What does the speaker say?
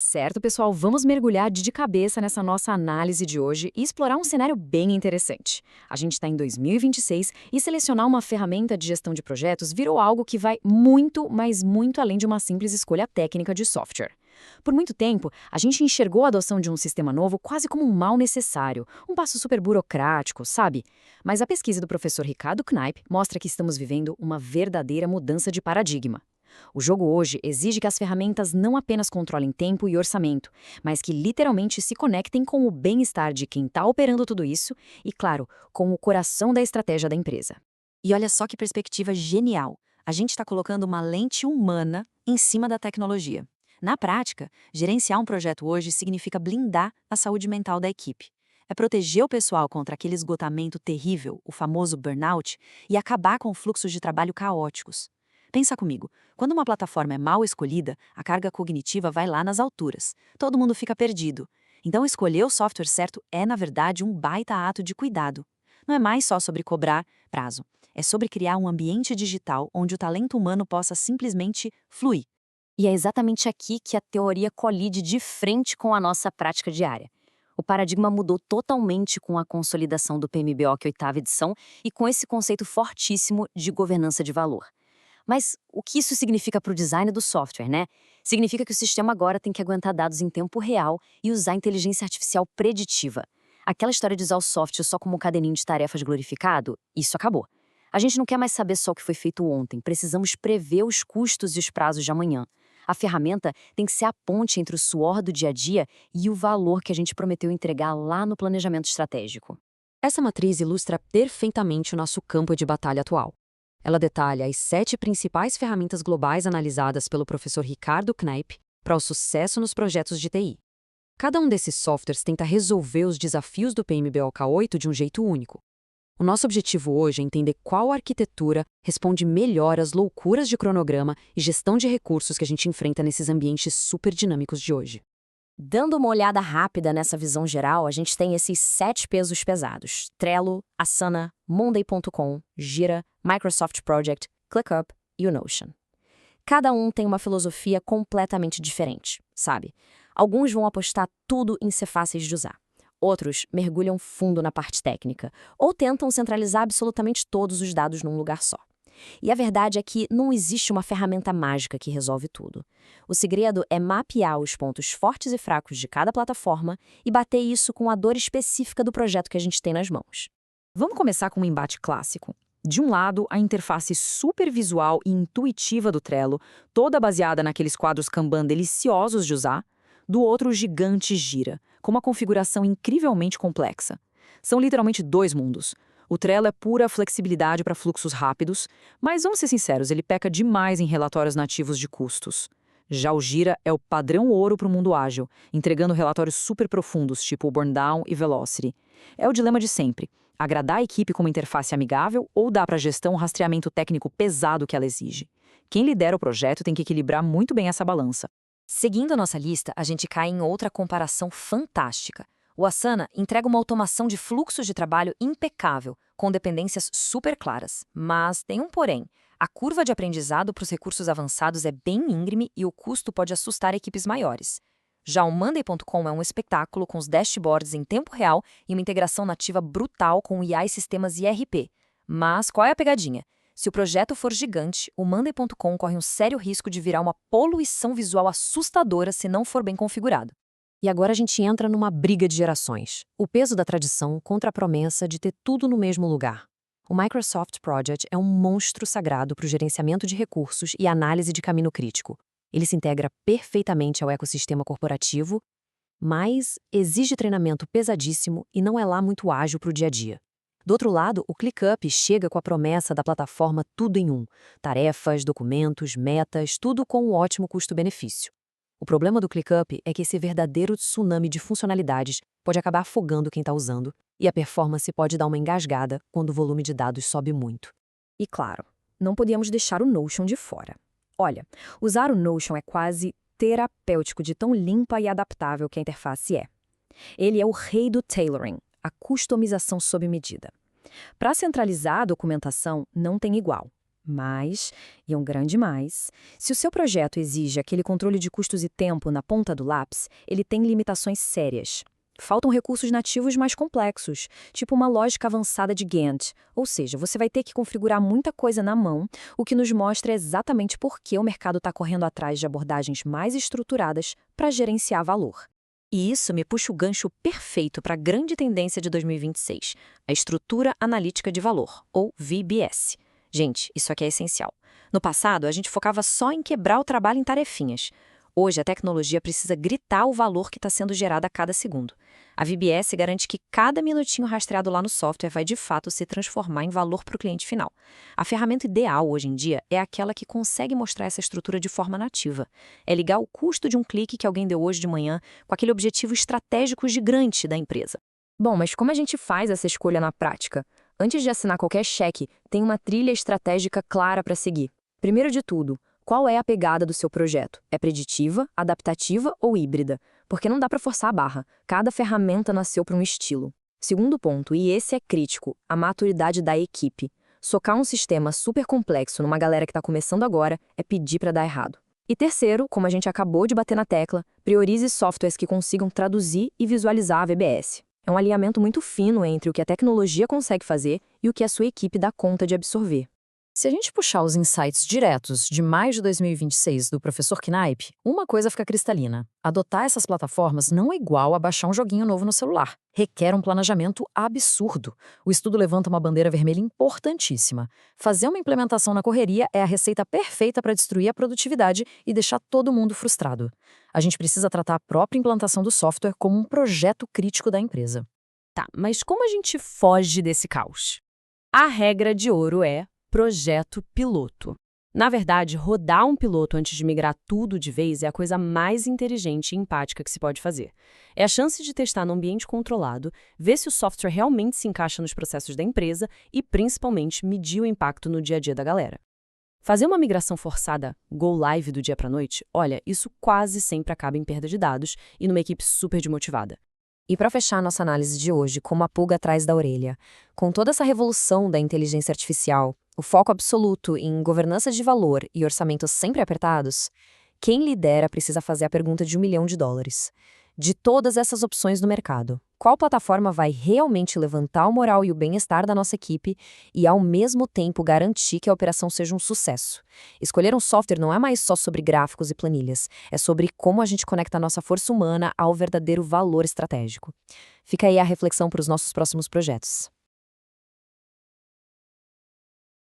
Certo, pessoal, vamos mergulhar de cabeça nessa nossa análise de hoje e explorar um cenário bem interessante. A gente está em 2026 e selecionar uma ferramenta de gestão de projetos virou algo que vai muito, mas muito além de uma simples escolha técnica de software. Por muito tempo, a gente enxergou a adoção de um sistema novo quase como um mal necessário, um passo super burocrático, sabe? Mas a pesquisa do professor Ricardo Kneip mostra que estamos vivendo uma verdadeira mudança de paradigma. O jogo hoje exige que as ferramentas não apenas controlem tempo e orçamento, mas que literalmente se conectem com o bem-estar de quem está operando tudo isso e, claro, com o coração da estratégia da empresa. E olha só que perspectiva genial. A gente está colocando uma lente humana em cima da tecnologia. Na prática, gerenciar um projeto hoje significa blindar a saúde mental da equipe. É proteger o pessoal contra aquele esgotamento terrível, o famoso burnout, e acabar com fluxos de trabalho caóticos. Pensa comigo, quando uma plataforma é mal escolhida, a carga cognitiva vai lá nas alturas. Todo mundo fica perdido. Então, escolher o software certo é, na verdade, um baita ato de cuidado. Não é mais só sobre cobrar prazo. É sobre criar um ambiente digital onde o talento humano possa simplesmente fluir. E é exatamente aqui que a teoria colide de frente com a nossa prática diária. O paradigma mudou totalmente com a consolidação do PMBOK oitava edição e com esse conceito fortíssimo de governança de valor. Mas o que isso significa para o design do software, né? Significa que o sistema agora tem que aguentar dados em tempo real e usar inteligência artificial preditiva. Aquela história de usar o software só como um caderninho de tarefas glorificado, isso acabou. A gente não quer mais saber só o que foi feito ontem, precisamos prever os custos e os prazos de amanhã. A ferramenta tem que ser a ponte entre o suor do dia a dia e o valor que a gente prometeu entregar lá no planejamento estratégico. Essa matriz ilustra perfeitamente o nosso campo de batalha atual. Ela detalha as 7 principais ferramentas globais analisadas pelo professor Ricardo Kneip para o sucesso nos projetos de TI. Cada um desses softwares tenta resolver os desafios do PMBOK 8 de um jeito único. O nosso objetivo hoje é entender qual arquitetura responde melhor às loucuras de cronograma e gestão de recursos que a gente enfrenta nesses ambientes super dinâmicos de hoje. Dando uma olhada rápida nessa visão geral, a gente tem esses 7 pesos pesados: Trello, Asana, Monday.com, Gira, Microsoft Project, ClickUp e o Notion. Cada um tem uma filosofia completamente diferente, sabe? Alguns vão apostar tudo em ser fáceis de usar. Outros mergulham fundo na parte técnica, ou tentam centralizar absolutamente todos os dados num lugar só. E a verdade é que não existe uma ferramenta mágica que resolve tudo. O segredo é mapear os pontos fortes e fracos de cada plataforma e bater isso com a dor específica do projeto que a gente tem nas mãos. Vamos começar com um embate clássico. De um lado, a interface super visual e intuitiva do Trello, toda baseada naqueles quadros Kanban deliciosos de usar. Do outro, o gigante Gira, com uma configuração incrivelmente complexa. São literalmente dois mundos. O Trello é pura flexibilidade para fluxos rápidos, mas vamos ser sinceros, ele peca demais em relatórios nativos de custos. Já o Gira é o padrão ouro para o mundo ágil, entregando relatórios super profundos, tipo o Burndown e Velocity. É o dilema de sempre: agradar a equipe com uma interface amigável ou dar para a gestão um rastreamento técnico pesado que ela exige. Quem lidera o projeto tem que equilibrar muito bem essa balança. Seguindo a nossa lista, a gente cai em outra comparação fantástica. O Asana entrega uma automação de fluxos de trabalho impecável, com dependências super claras. Mas tem um porém. A curva de aprendizado para os recursos avançados é bem íngreme e o custo pode assustar equipes maiores. Já o Monday.com é um espetáculo com os dashboards em tempo real e uma integração nativa brutal com IA e sistemas IRP. Mas qual é a pegadinha? Se o projeto for gigante, o Monday.com corre um sério risco de virar uma poluição visual assustadora se não for bem configurado. E agora a gente entra numa briga de gerações. O peso da tradição contra a promessa de ter tudo no mesmo lugar. O Microsoft Project é um monstro sagrado para o gerenciamento de recursos e análise de caminho crítico. Ele se integra perfeitamente ao ecossistema corporativo, mas exige treinamento pesadíssimo e não é lá muito ágil para o dia a dia. Do outro lado, o ClickUp chega com a promessa da plataforma tudo em um: tarefas, documentos, metas, tudo com um ótimo custo-benefício. O problema do ClickUp é que esse verdadeiro tsunami de funcionalidades pode acabar afogando quem está usando, e a performance pode dar uma engasgada quando o volume de dados sobe muito. E claro, não podíamos deixar o Notion de fora. Olha, usar o Notion é quase terapêutico de tão limpa e adaptável que a interface é. Ele é o rei do tailoring, a customização sob medida. Para centralizar a documentação, não tem igual. Mas, e um grande mais, se o seu projeto exige aquele controle de custos e tempo na ponta do lápis, ele tem limitações sérias. Faltam recursos nativos mais complexos, tipo uma lógica avançada de Gantt, ou seja, você vai ter que configurar muita coisa na mão, o que nos mostra exatamente por que o mercado está correndo atrás de abordagens mais estruturadas para gerenciar valor. E isso me puxa o gancho perfeito para a grande tendência de 2026, a estrutura analítica de valor, ou VBS. Gente, isso aqui é essencial. No passado, a gente focava só em quebrar o trabalho em tarefinhas. Hoje, a tecnologia precisa gritar o valor que está sendo gerado a cada segundo. A VBS garante que cada minutinho rastreado lá no software vai de fato se transformar em valor para o cliente final. A ferramenta ideal hoje em dia é aquela que consegue mostrar essa estrutura de forma nativa. É ligar o custo de um clique que alguém deu hoje de manhã com aquele objetivo estratégico gigante da empresa. Bom, mas como a gente faz essa escolha na prática? Antes de assinar qualquer cheque, tem uma trilha estratégica clara para seguir. Primeiro de tudo, qual é a pegada do seu projeto? É preditiva, adaptativa ou híbrida? Porque não dá para forçar a barra. Cada ferramenta nasceu para um estilo. Segundo ponto, e esse é crítico, a maturidade da equipe. Socar um sistema super complexo numa galera que está começando agora é pedir para dar errado. E terceiro, como a gente acabou de bater na tecla, priorize softwares que consigam traduzir e visualizar a VBS. É um alinhamento muito fino entre o que a tecnologia consegue fazer e o que a sua equipe dá conta de absorver. Se a gente puxar os insights diretos de maio de 2026 do professor Knaip, uma coisa fica cristalina. Adotar essas plataformas não é igual a baixar um joguinho novo no celular. Requer um planejamento absurdo. O estudo levanta uma bandeira vermelha importantíssima. Fazer uma implementação na correria é a receita perfeita para destruir a produtividade e deixar todo mundo frustrado. A gente precisa tratar a própria implantação do software como um projeto crítico da empresa. Tá, mas como a gente foge desse caos? A regra de ouro é projeto piloto. Na verdade, rodar um piloto antes de migrar tudo de vez é a coisa mais inteligente e empática que se pode fazer. É a chance de testar num ambiente controlado, ver se o software realmente se encaixa nos processos da empresa e, principalmente, medir o impacto no dia a dia da galera. Fazer uma migração forçada, go live do dia para a noite, olha, isso quase sempre acaba em perda de dados e numa equipe super desmotivada. E para fechar nossa análise de hoje, como a pulga atrás da orelha, com toda essa revolução da inteligência artificial, o foco absoluto em governança de valor e orçamentos sempre apertados, quem lidera precisa fazer a pergunta de $1 milhão. De todas essas opções no mercado, qual plataforma vai realmente levantar o moral e o bem-estar da nossa equipe e, ao mesmo tempo, garantir que a operação seja um sucesso? Escolher um software não é mais só sobre gráficos e planilhas, é sobre como a gente conecta a nossa força humana ao verdadeiro valor estratégico. Fica aí a reflexão para os nossos próximos projetos.